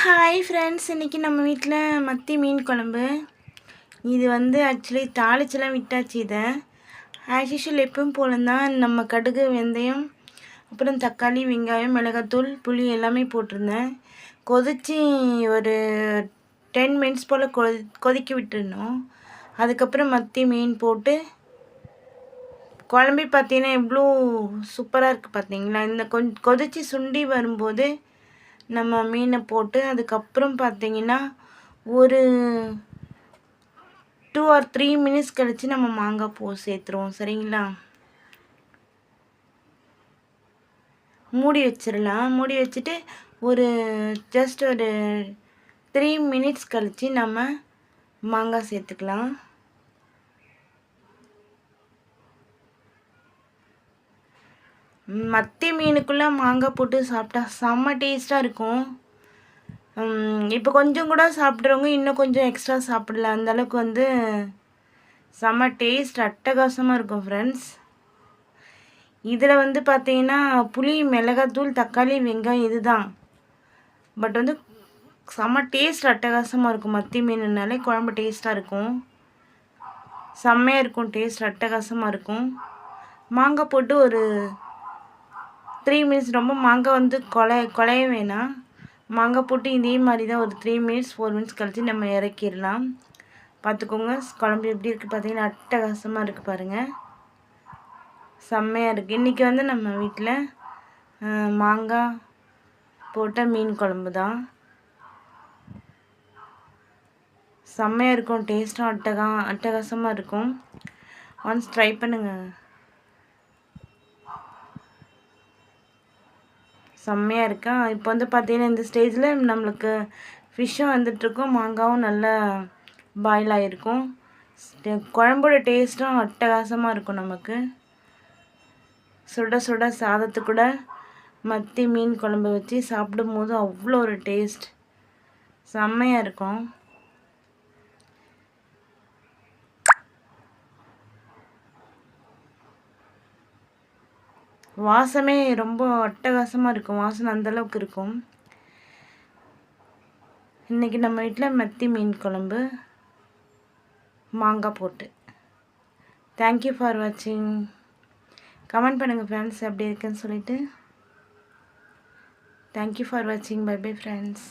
Hi friends, இன்றைக்கி நம்ம வீட்டில் மத்தி மீன் குழம்பு. இது ஆக்சுவலி தாளிச்செல்லாம் விட்டாச்சு. இதை ஆஸ் யூஷுவல் எப்பவும் போல தான் நம்ம கடுகு, வெந்தயம், அப்புறம் தக்காளி, வெங்காயம், மிளகாத்தூள், புளி எல்லாமே போட்டிருந்தேன். கொதித்து ஒரு 10 மினிட்ஸ் போல் கொதிக்க விட்டுருந்தோம். அதுக்கப்புறம் மத்தி மீன் போட்டு குழம்பு பார்த்தீங்கன்னா எவ்வளோ சூப்பராக இருக்குது பார்த்தீங்களா. இந்த கொதித்து சுண்டி வரும்போது நம்ம மீனை போட்டு அதுக்கப்புறம் பார்த்தீங்கன்னா ஒரு 2 or 3 மினிட்ஸ் கழித்து நம்ம மாங்காய் சேர்த்துருவோம். சரிங்களா, மூடி வச்சிடலாம். மூடி வச்சுட்டு ஒரு ஜஸ்ட் ஒரு 3 மினிட்ஸ் கழித்து நம்ம மாங்காய் சேர்த்துக்கலாம். மத்தி மீனுக்குள்ளே மாங்காய் போட்டு சாப்பிட்டா செம்ம டேஸ்ட்டாக இருக்கும். இப்போ கொஞ்சம் கூட சாப்பிட்றவங்க இன்னும் கொஞ்சம் எக்ஸ்ட்ரா சாப்பிடலாம். அந்தளவுக்கு செம்ம டேஸ்ட் அட்டகாசமாக இருக்கும் ஃப்ரெண்ட்ஸ். இதில் பார்த்தீங்கன்னா புளி, மிளகாத்தூள், தக்காளி, வெங்காயம் இது தான். பட் செம்ம டேஸ்ட் அட்டகாசமாக இருக்கும். மத்தி மீனுனாலே குழம்பு டேஸ்ட்டாக இருக்கும், செம்மையாக இருக்கும், டேஸ்ட் அட்டகாசமாக இருக்கும். மாங்காய் போட்டு ஒரு 3 மினிட்ஸ், ரொம்ப மாங்காய் குழைய வேணாம். மாங்காய் போட்டு இதே மாதிரி தான் ஒரு 3 மினிட்ஸ் 4 மினிட்ஸ் கழித்து நம்ம இறக்கிடலாம். பார்த்துக்கோங்க குழம்பு எப்படி இருக்குது பார்த்தீங்கன்னா அட்டகாசமாக இருக்குது பாருங்கள், செம்மையாக இருக்குது. இன்றைக்கி நம்ம வீட்டில் மாங்காய் போட்ட மீன் குழம்பு தான். செம்மையாக இருக்கும், டேஸ்ட்டும் அட்டகாசமாக இருக்கும். ஒன்ஸ் ட்ரை பண்ணுங்கள், செம்மையாக இருக்கா. இப்போ பார்த்தீங்கன்னா இந்த ஸ்டேஜில் நம்மளுக்கு ஃபிஷ்ஷும் வந்துட்டுருக்கும், மாங்காவும் நல்லா பாயில் ஆகிருக்கும். குழம்போட டேஸ்ட்டும் அட்டகாசமாக இருக்கும். நமக்கு சுட சுட சாதத்துக்கூட மத்தி மீன் குழம்பு வச்சு சாப்பிடும்போது அவ்வளோ ஒரு டேஸ்ட் செம்மையாக இருக்கும். வாசமே ரொம்ப அட்டகாசமாக இருக்கும், வாசனை அந்தளவுக்கு இருக்கும். இன்றைக்கி நம்ம வீட்டில் மத்தி மீன் குழம்பு மாங்காய் போட்டு. தேங்க்யூ ஃபார் வாட்சிங். கமெண்ட் பண்ணுங்கள் ஃப்ரெண்ட்ஸ் எப்படி இருக்குன்னு சொல்லிவிட்டு. தேங்க்யூ ஃபார் வாட்சிங். Bye bye friends.